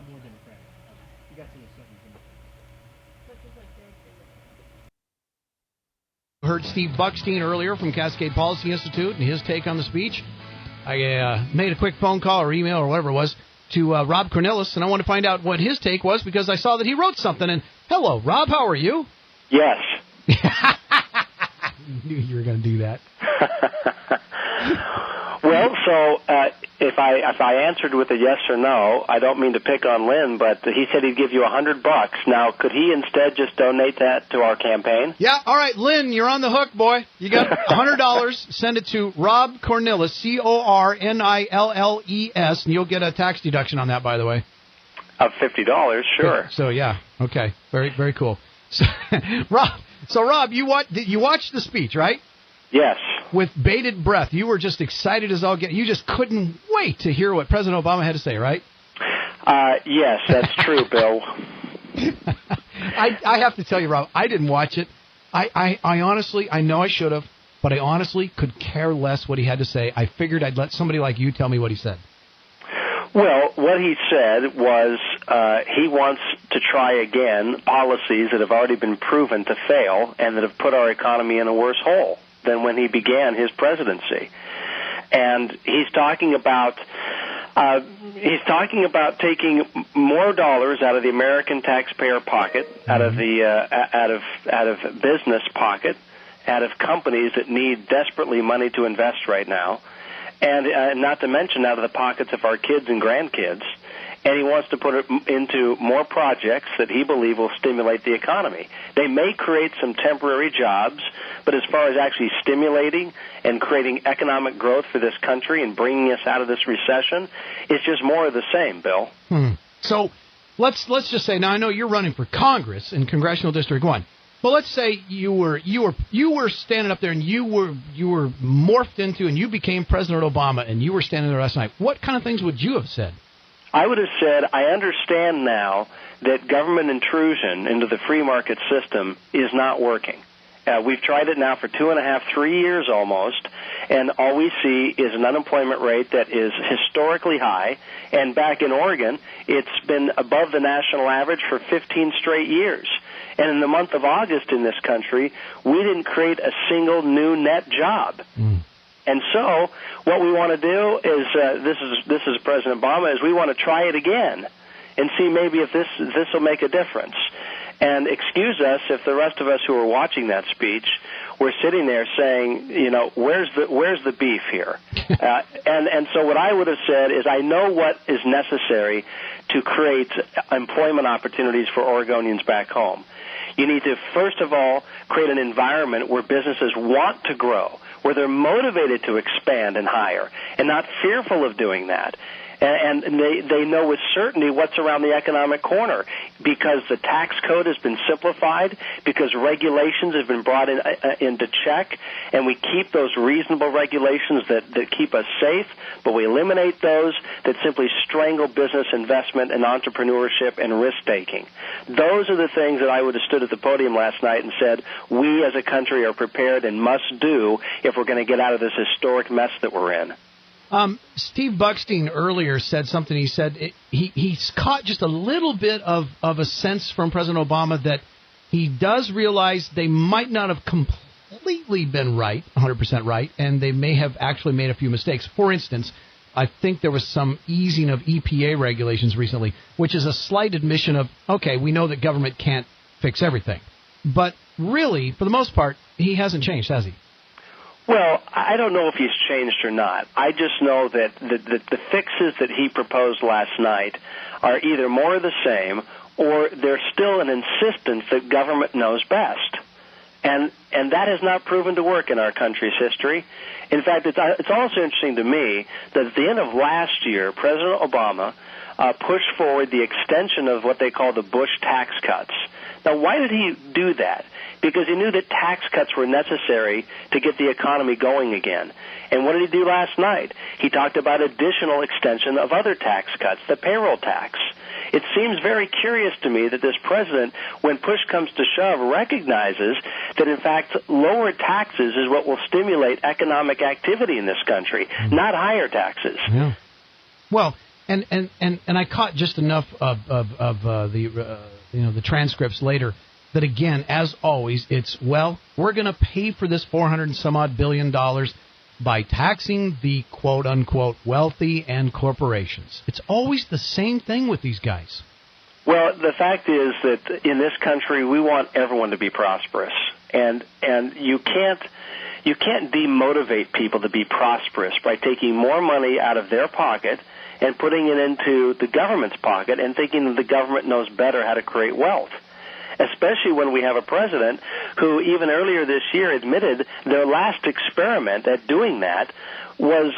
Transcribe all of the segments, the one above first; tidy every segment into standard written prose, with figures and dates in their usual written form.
got more Democratic. He got to the 7th. Heard Steve Buckstein earlier from Cascade Policy Institute and his take on the speech. I made a quick phone call or email or whatever it was to Rob Cornilles, and I want to find out what his take was because I saw that he wrote something. And hello, Rob, how are you? Yes. I knew you were going to do that. Well, so if I answered with a yes or no, I don't mean to pick on Lynn, but he said he'd give you $100. Now, could he instead just donate that to our campaign? Yeah, all right, Lynn, you're on the hook, boy. You got $100. Send it to Rob Cornilles, Cornilles, and you'll get a tax deduction on that, by the way. Of $50, sure. So yeah, okay, very very cool. So, Rob, you watched the speech, right? Yes. With bated breath. You were just excited as all get. You just couldn't wait to hear what President Obama had to say, right? Yes, that's true, Bill. I have to tell you, Rob, I didn't watch it. I honestly, I know I should have, but I honestly could care less what he had to say. I figured I'd let somebody like you tell me what he said. Well, what he said was he wants to try again policies that have already been proven to fail and that have put our economy in a worse hole than when he began his presidency. And he's talking about taking more dollars out of the American taxpayer pocket, out of business pocket, out of companies that need desperately money to invest right now, and not to mention out of the pockets of our kids and grandkids. And he wants to put it into more projects that he believes will stimulate the economy. They may create some temporary jobs, but as far as actually stimulating and creating economic growth for this country and bringing us out of this recession, it's just more of the same, Bill. So let's just say, now I know you're running for Congress in Congressional District 1. Well, let's say you were standing up there and you were morphed into and you became President Obama and you were standing there last night. What kind of things would you have said? I would have said, I understand now that government intrusion into the free market system is not working. We've tried it now for 2.5, 3 years almost, and all we see is an unemployment rate that is historically high. And back in Oregon, it's been above the national average for 15 straight years. And in the month of August in this country, we didn't create a single new net job. And so what we want to do is, this is President Obama, is we want to try it again and see maybe if this will make a difference. And excuse us if the rest of us who are watching that speech were sitting there saying, where's the beef here? And so what I would have said is, I know what is necessary to create employment opportunities for Oregonians back home. You need to, first of all, create an environment where businesses want to grow, where they're motivated to expand and hire, and not fearful of doing that. And they know with certainty what's around the economic corner, because the tax code has been simplified, because regulations have been brought into check, and we keep those reasonable regulations that keep us safe, but we eliminate those that simply strangle business investment and entrepreneurship and risk-taking. Those are the things that I would have stood at the podium last night and said, we as a country are prepared and must do if we're going to get out of this historic mess that we're in. Steve Buckstein earlier said something. He said he's caught just a little bit of a sense from President Obama that he does realize they might not have completely been right, 100% right, and they may have actually made a few mistakes. For instance, I think there was some easing of EPA regulations recently, which is a slight admission of, okay, we know that government can't fix everything. But really, for the most part, he hasn't changed, has he? Well, I don't know if he's changed or not. I just know that the fixes that he proposed last night are either more of the same or there's still an insistence that government knows best. And that has not proven to work in our country's history. In fact, it's also interesting to me that at the end of last year, President Obama pushed forward the extension of what they call the Bush tax cuts. Now, why did he do that? Because he knew that tax cuts were necessary to get the economy going again. And what did he do last night? He talked about additional extension of other tax cuts, the payroll tax. It seems very curious to me that this president, when push comes to shove, recognizes that, in fact, lower taxes is what will stimulate economic activity in this country, not higher taxes. Yeah. Well, And I caught just enough of the transcripts later that, again, as always, it's, well, we're going to pay for this $400 and some odd billion by taxing the quote-unquote wealthy and corporations. It's always the same thing with these guys. Well, the fact is that in this country we want everyone to be prosperous, and you can't demotivate people to be prosperous by taking more money out of their pocket and putting it into the government's pocket and thinking that the government knows better how to create wealth. Especially when we have a president who even earlier this year admitted their last experiment at doing that was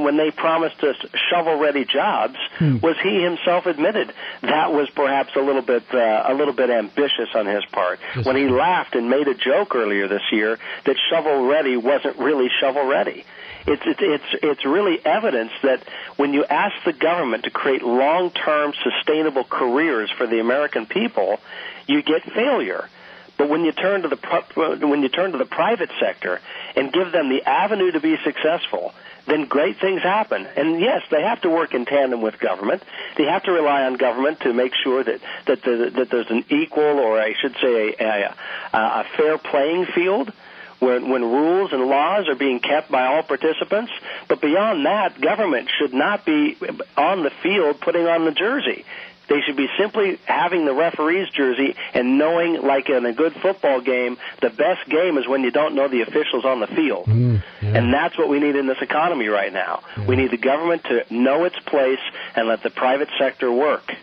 when they promised us shovel-ready jobs. Was he himself admitted that was perhaps a little bit ambitious on his part when he laughed and made a joke earlier this year that shovel-ready wasn't really shovel-ready. It's really evidence that when you ask the government to create long-term sustainable careers for the American people, you get failure. But when you turn to the private sector and give them the avenue to be successful, then great things happen. And yes, they have to work in tandem with government. They have to rely on government to make sure that there's an equal, or I should say a fair playing field, when rules and laws are being kept by all participants. But beyond that, government should not be on the field putting on the jersey. They should be simply having the referee's jersey and knowing, like in a good football game, the best game is when you don't know the officials on the field. And that's what we need in this economy right now. We need the government to know its place and let the private sector work.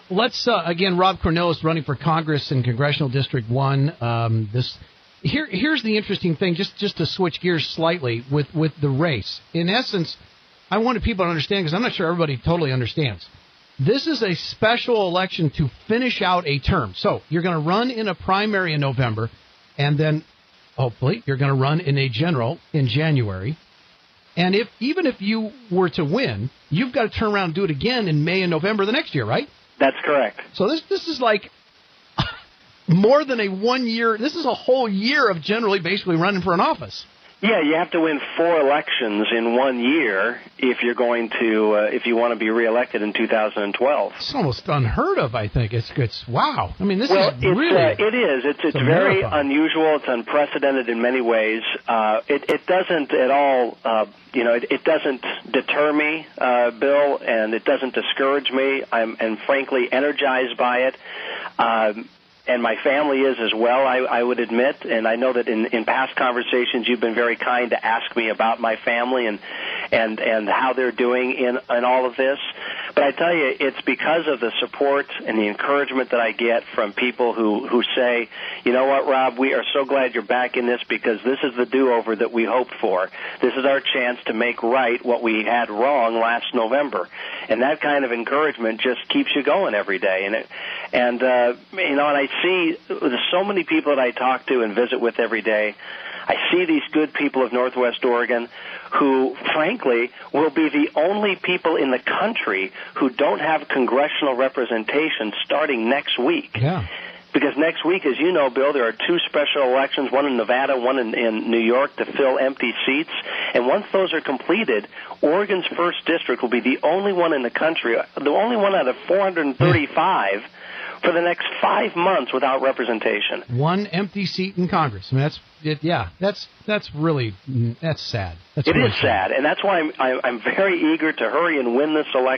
Let's, again, Rob Cornilles running for Congress in Congressional District 1. Here's the interesting thing, just to switch gears slightly with the race. In essence, I wanted people to understand, because I'm not sure everybody totally understands. This is a special election to finish out a term. So you're going to run in a primary in November, and then hopefully you're going to run in a general in January. And even if you were to win, you've got to turn around and do it again in May and November the next year, right? That's correct. So this is like more than a 1 year. This is a whole year of generally basically running for an office. Yeah, you have to win 4 elections in 1 year if you're going to, if you want to be reelected in 2012. It's almost unheard of, I think. It's wow. I mean, this is really... it is. It's very unusual. It's unprecedented in many ways. It doesn't at all, it doesn't deter me, Bill, and it doesn't discourage me. I'm frankly energized by it. And my family is as well, I would admit. And I know that in past conversations you've been very kind to ask me about my family and how they're doing in all of this. But I tell you, it's because of the support and the encouragement that I get from people who say, you know what, Rob, we are so glad you're back in this because this is the do-over that we hoped for. This is our chance to make right what we had wrong last November. And that kind of encouragement just keeps you going every day. And I see there's so many people that I talk to and visit with every day. I see these good people of Northwest Oregon who, frankly, will be the only people in the country who don't have congressional representation starting next week. Yeah. Because next week, as you know, Bill, there are 2 special elections, one in Nevada, one in New York, to fill empty seats. And once those are completed, Oregon's 1st District will be the only one in the country, the only one out of 435 for the next 5 months without representation. 1 empty seat in Congress. I mean, that's really sad. It is sad, and that's why I'm very eager to hurry and win this election.